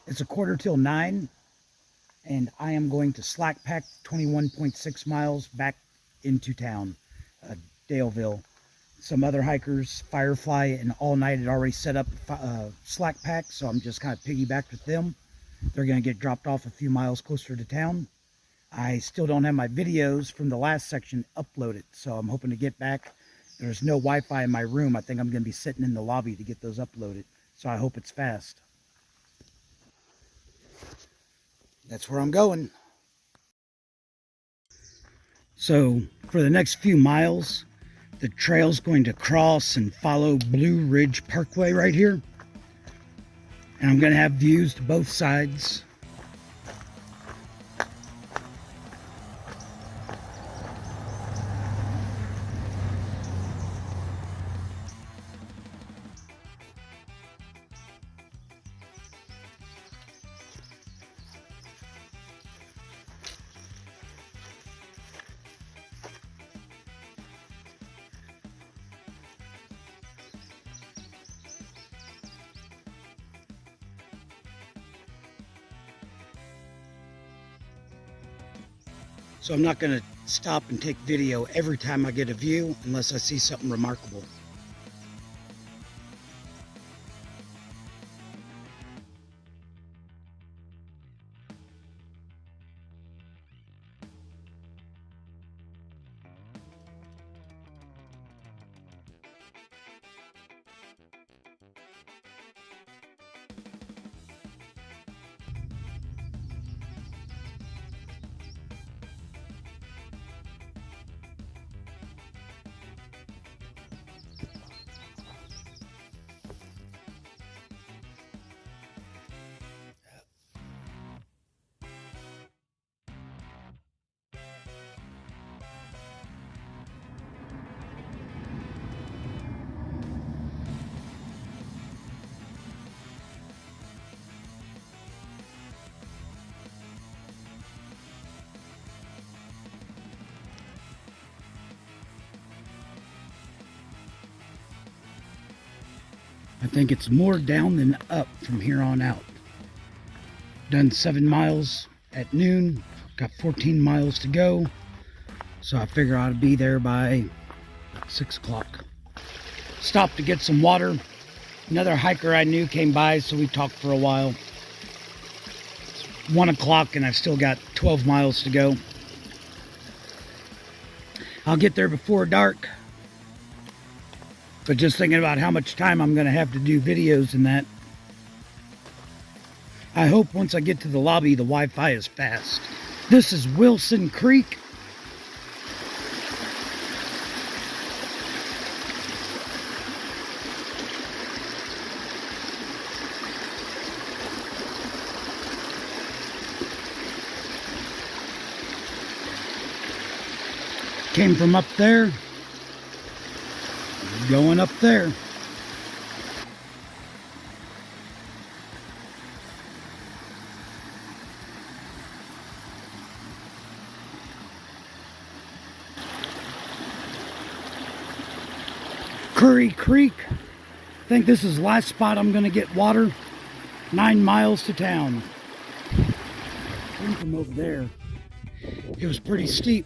It's a quarter till 9, and I am going to slack pack 21.6 miles back into town, Daleville. Some other hikers, Firefly and All Night, had already set up slack pack, so I'm just kind of piggybacked with them. They're going to get dropped off a few miles closer to town. I still don't have my videos from the last section uploaded, so I'm hoping to get back. There's no Wi-Fi in my room. I think I'm going to be sitting in the lobby to get those uploaded, so I hope it's fast. That's where I'm going. So for the next few miles, the trail's going to cross and follow Blue Ridge Parkway right here. And I'm going to have views to both sides. So I'm not going to stop and take video every time I get a view unless I see something remarkable. I think it's more down than up from here on out. Done 7 miles at noon, got 14 miles to go, so I figure I ought to be there by 6 o'clock. Stopped to get some water. Another hiker I knew came by, so we talked for a while. It's 1 o'clock and I've still got 12 miles to go. I'll get there before dark. But just thinking about how much time I'm going to have to do videos and that. I hope once I get to the lobby, the Wi-Fi is fast. This is Wilson Creek. Came from up there. Going up there. Curry Creek. I think this is the last spot I'm going to get water. 9 miles to town. Came from over there. It was pretty steep.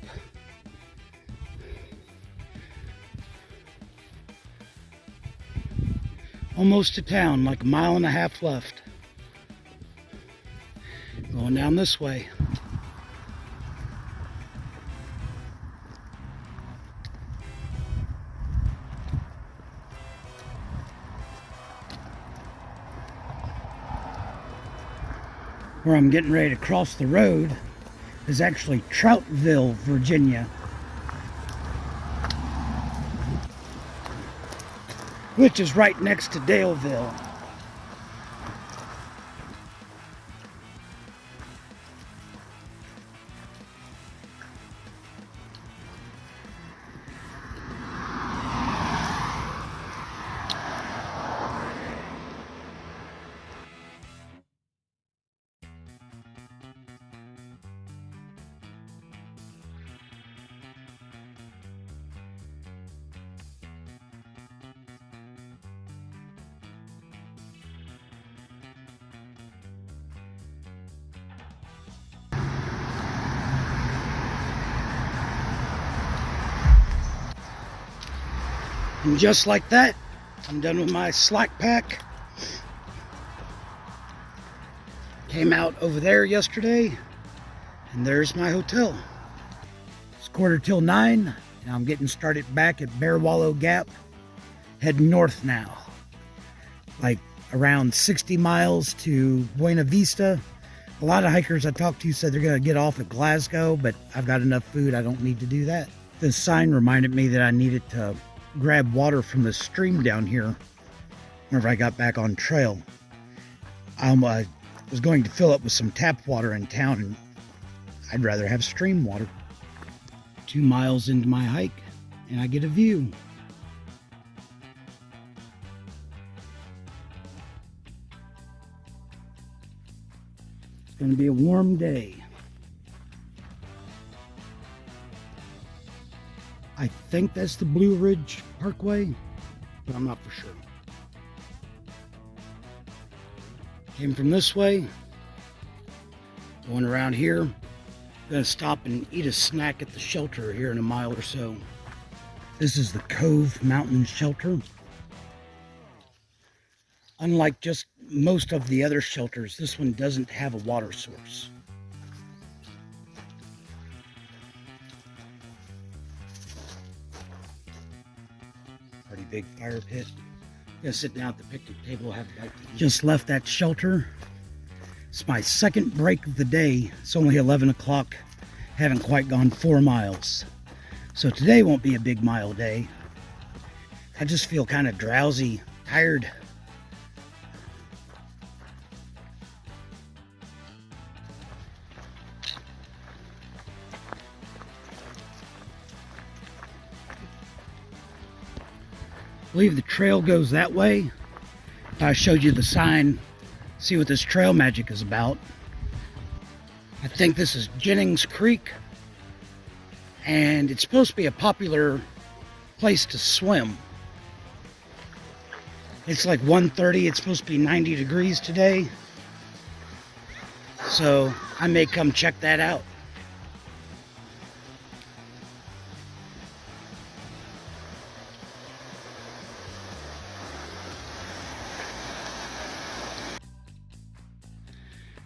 Almost to town, like 1.5 miles left. Going down this way. Where I'm getting ready to cross the road is actually Troutville, Virginia. Which is right next to Daleville. And just like that, I'm done with my slack pack. Came out over there yesterday, and there's my hotel. It's 9:15, and I'm getting started back at Bear Wallow Gap, heading north now. Like around 60 miles to Buena Vista. A lot of hikers I talked to said they're going to get off at Glasgow, but I've got enough food, I don't need to do that. This sign reminded me that I needed to grab water from the stream down here whenever I got back on trail. I was going to fill up with some tap water in town, and I'd rather have stream water. 2 miles into my hike, and I get a view. It's going to be a warm day. I think that's the Blue Ridge Parkway, but I'm not for sure. Came from this way, going around here. Gonna stop and eat a snack at the shelter here in a mile or so. This is the Cove Mountain Shelter. Unlike just most of the other shelters, this one doesn't have a water source. Pretty big fire pit. Gonna sit down at the picnic table, have a bite to eat. Just left that shelter. It's my second break of the day. It's only 11 o'clock. Haven't quite gone 4 miles. So today won't be a big mile day. I just feel kind of drowsy, tired. I believe the trail goes that way. If I showed you the sign, see what this trail magic is about. I think this is Jennings Creek, and it's supposed to be a popular place to swim. It's like 1:30, it's supposed to be 90 degrees today, so I may come check that out.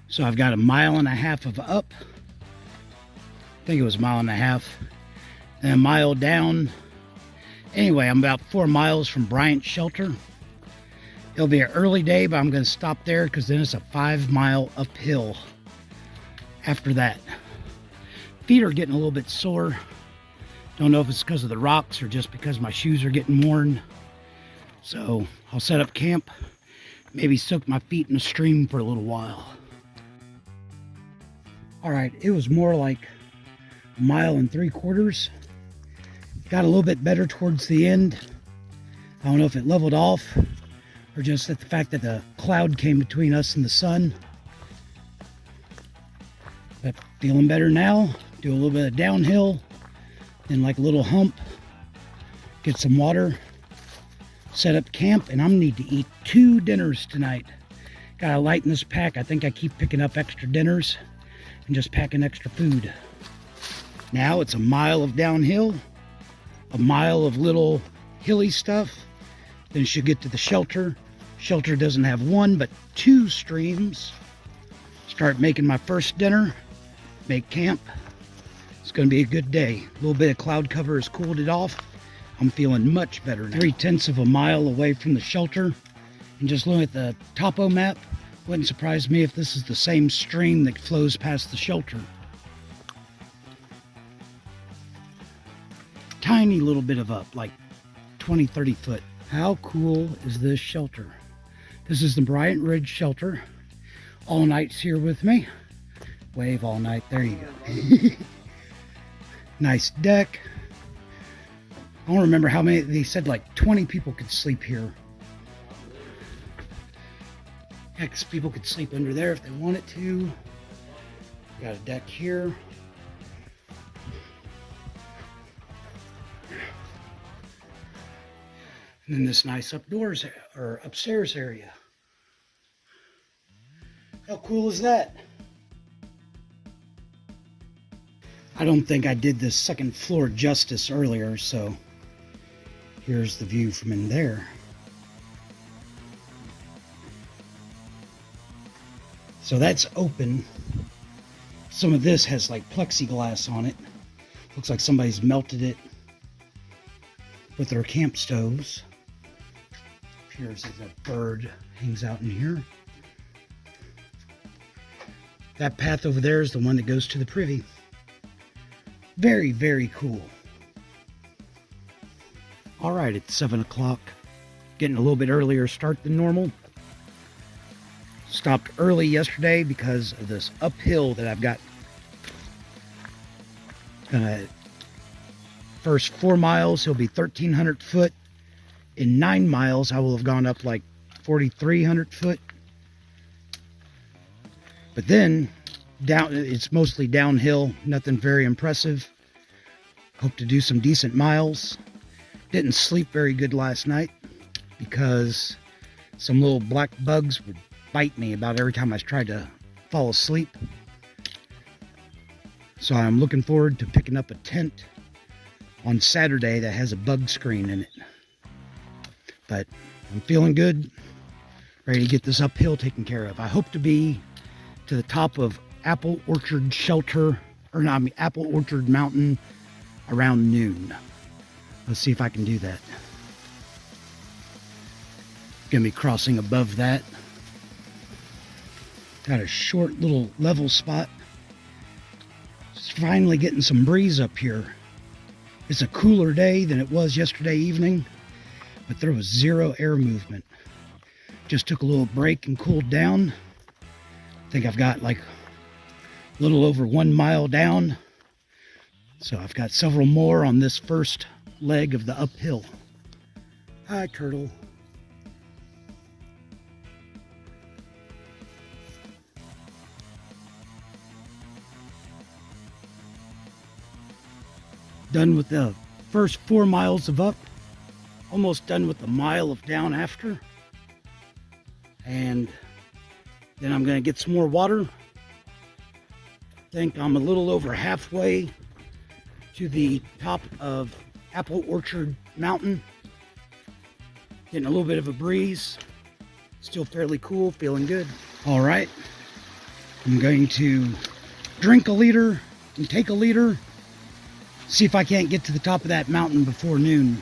So I've got a mile and a half of up. I think it was a mile and a half. And a mile down. Anyway, I'm about 4 miles from Bryant shelter. It'll be an early day, but I'm going to stop there because then it's a 5-mile uphill after that. Feet are getting a little bit sore. Don't know if it's because of the rocks or just because my shoes are getting worn. So I'll set up camp. Maybe soak my feet in the stream for a little while. All right, it was more like 1.75 miles. Got a little bit better towards the end. I don't know if it leveled off or just that the fact that the cloud came between us and the sun. But feeling better now. Do a little bit of downhill, then like a little hump. Get some water, set up camp, and I'm gonna need to eat 2 dinners tonight. Gotta lighten this pack. I think I keep picking up extra dinners and just packing extra food. Now it's a mile of downhill, a mile of little hilly stuff, then should get to the shelter. Shelter doesn't have 1 but 2 streams. Start making my first dinner, make camp. It's going to be a good day. A little bit of cloud cover has cooled it off. I'm feeling much better now. 3/10 of a mile away from the shelter, and just looking at the topo map, wouldn't surprise me if this is the same stream that flows past the shelter. Tiny little bit of up, like 20-30 foot. How cool is this shelter? This is the Bryant Ridge shelter. All Night's here with me. Wave All Night, there you go. Nice deck. I don't remember how many, they said like 20 people could sleep here. Heck, people could sleep under there if they wanted to. Got a deck here. And then this nice updoors or upstairs area. How cool is that? I don't think I did this second floor justice earlier, so Here's the view from in there. So that's open. Some of this has like plexiglass on it. Looks like somebody's melted it with their camp stoves. Here's a bird hangs out in here. That path over there is the one that goes to the privy. Very, very cool. All right, it's 7 o'clock. Getting a little bit earlier start than normal. Stopped early yesterday because of this uphill that I've got. First 4 miles, he'll be 1,300 foot. In 9 miles, I will have gone up like 4,300 foot. But then, down, it's mostly downhill, nothing very impressive. Hope to do some decent miles. Didn't sleep very good last night because some little black bugs would bite me about every time I tried to fall asleep. So I'm looking forward to picking up a tent on Saturday that has a bug screen in it. But I'm feeling good, ready to get this uphill taken care of. I hope to be to the top of Apple Orchard Shelter, or no, I mean Apple Orchard Mountain around noon. Let's see if I can do that. Gonna be crossing above that. Got a short little level spot. Just finally getting some breeze up here. It's a cooler day than it was yesterday evening, but there was zero air movement. Just took a little break and cooled down. I think I've got like a little over 1 mile down. So I've got several more on this first leg of the uphill. Hi, turtle. Done with the first 4 miles of up. Almost done with the mile of down after. And then I'm going to get some more water. I think I'm a little over halfway to the top of Apple Orchard Mountain. Getting a little bit of a breeze. Still fairly cool, feeling good. All right. I'm going to drink a liter and take a liter. See if I can't get to the top of that mountain before noon.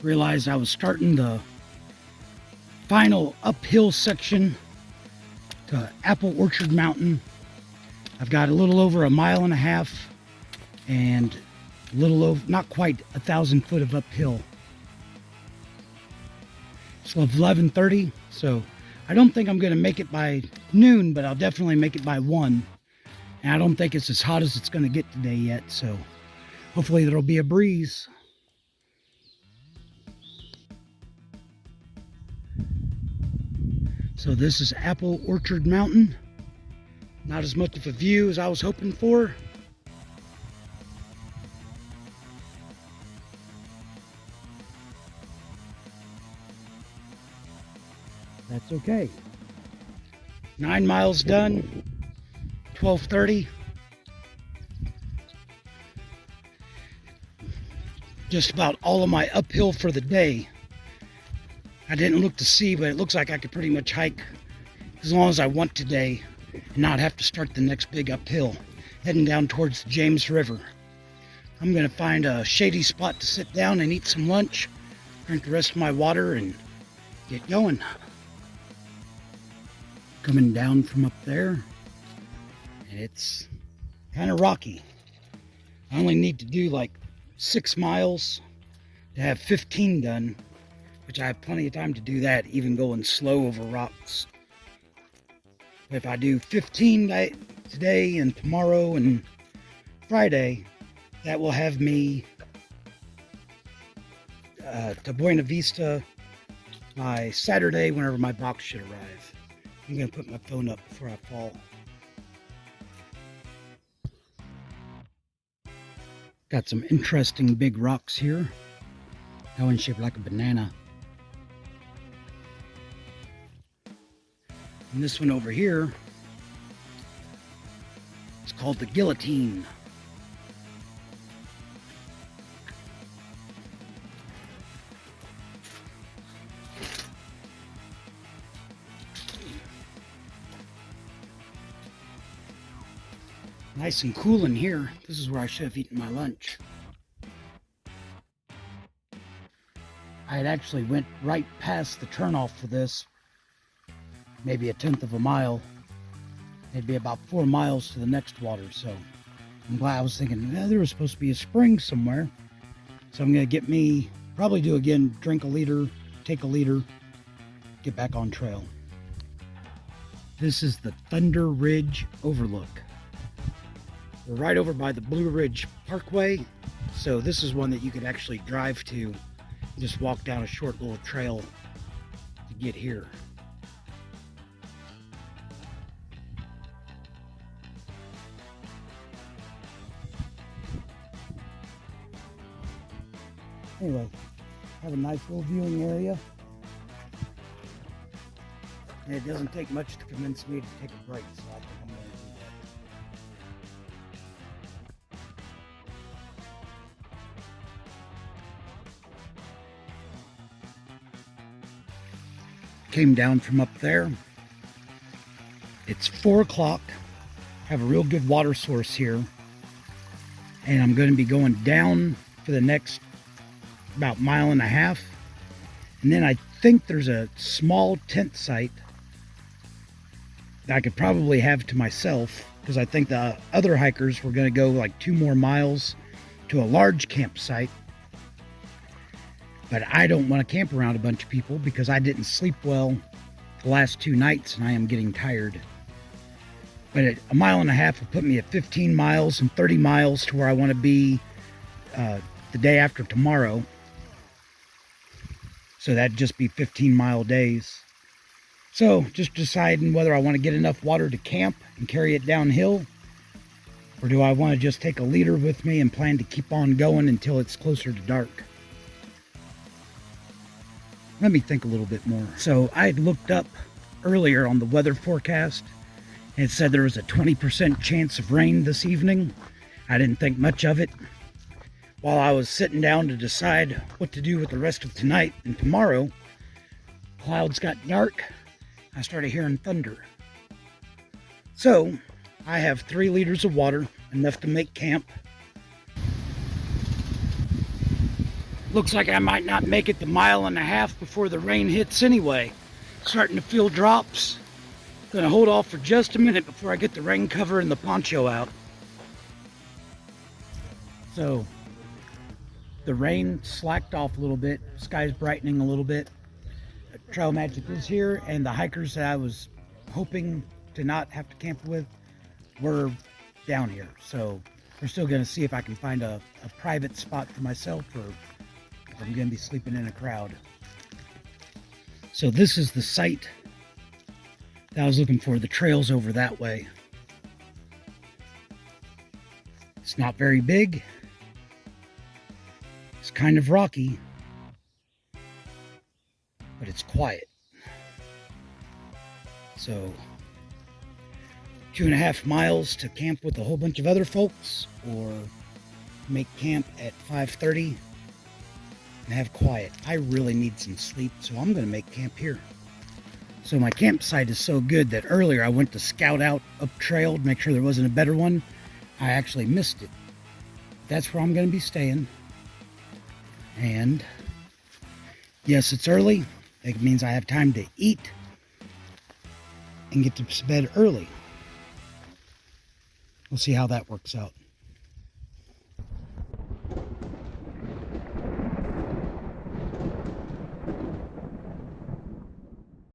Realized I was starting the final uphill section to Apple Orchard Mountain. I've got a little over 1.5 miles and a little over, not quite 1,000 foot of uphill. It's 11:30, so I don't think I'm going to make it by noon, but I'll definitely make it by 1. And I don't think it's as hot as it's going to get today yet, so hopefully there'll be a breeze. So this is Apple Orchard Mountain. Not as much of a view as I was hoping for. That's okay. 9 miles done. 12:30. Just about all of my uphill for the day. I didn't look to see, but it looks like I could pretty much hike as long as I want today and not have to start the next big uphill, heading down towards the James River. I'm going to find a shady spot to sit down and eat some lunch, drink the rest of my water, and get going. Coming down from up there, and it's kind of rocky. I only need to do like 6 miles to have 15 done, which I have plenty of time to do that, even going slow over rocks. If I do 15 today and tomorrow and Friday, that will have me to Buena Vista by Saturday, whenever my box should arrive. I'm going to put my phone up before I fall. Got some interesting big rocks here. That one's shaped like a banana. And this one over here, it's called the guillotine. Nice and cool in here. This is where I should have eaten my lunch. I had actually went right past the turnoff for this, maybe 1/10 of a mile. It'd be about 4 miles to the next water, so I'm glad. I was thinking, there was supposed to be a spring somewhere. So I'm going to get me, probably do again, drink a liter, take a liter, get back on trail. This is the Thunder Ridge Overlook. We're right over by the Blue Ridge Parkway, so this is one that you could actually drive to, just walk down a short little trail to get here. Anyway, have a nice little viewing area. And it doesn't take much to convince me to take a break, so I think I'm going to do that. Came down from up there. It's 4 o'clock. Have a real good water source here. And I'm going to be going down for the next about 1.5 miles. And then I think there's a small tent site that I could probably have to myself, because I think the other hikers were going to go like 2 more miles to a large campsite. But I don't want to camp around a bunch of people because I didn't sleep well the last 2 nights and I am getting tired. But at 1.5 miles will put me at 15 miles and 30 miles to where I want to be the day after tomorrow. So that'd just be 15-mile days. So just deciding whether I want to get enough water to camp and carry it downhill, or do I want to just take a liter with me and plan to keep on going until it's closer to dark. Let me think a little bit more. So I had looked up earlier on the weather forecast, and it said there was a 20% chance of rain this evening. I didn't think much of it. While I was sitting down to decide what to do with the rest of tonight and tomorrow, clouds got dark. I started hearing thunder. So I have 3 liters of water, enough to make camp. Looks like I might not make it the 1.5 miles before the rain hits anyway. Starting to feel drops. Gonna hold off for just a minute before I get the rain cover and the poncho out. So the rain slacked off a little bit. Sky's brightening a little bit. Trail Magic is here, and the hikers that I was hoping to not have to camp with were down here. So we're still gonna see if I can find a private spot for myself, or if I'm gonna be sleeping in a crowd. So this is the site that I was looking for. The trail's over that way. It's not very big. It's kind of rocky, but it's quiet. So 2.5 miles to camp with a whole bunch of other folks, or make camp at 5:30 and have quiet. I really need some sleep, so I'm going to make camp here. So my campsite is so good that earlier I went to scout out up trail to make sure there wasn't a better one. I actually missed it. That's where I'm going to be staying. And yes, it's early. It means I have time to eat and get to bed early. We'll see how that works out.